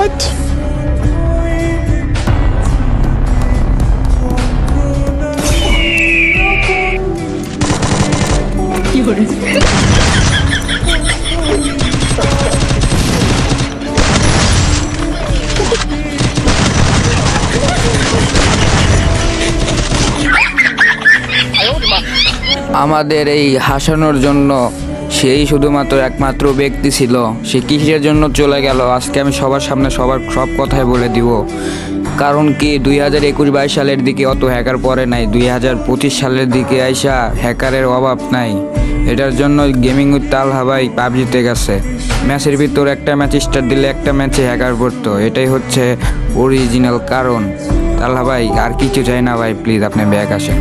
What? আমাদের এই হাসানোর জন্য সেই শুধুমাত্র একমাত্র ব্যক্তি ছিল। সে কিসের জন্য চলে গেল আজকে আমি সবার সামনে সব কথাই বলে দিব। কারণ কি 2021-22 সালের দিকে অত হ্যাকার পড়ে নাই, 2025 সালের দিকে আইসা হ্যাকারের অভাব নাই। এটার জন্য গেমিং উইথ তালহা ভাই পাবজিতে গেছে। ম্যাচের ভিতর একটা ম্যাচ স্টার্ট দিলে একটা ম্যাচে হ্যাকার পড়তো, এটাই হচ্ছে অরিজিনাল কারণ। তালহা ভাই আর কিছু চাই না ভাই, প্লিজ আপনি ব্যাক আসেন।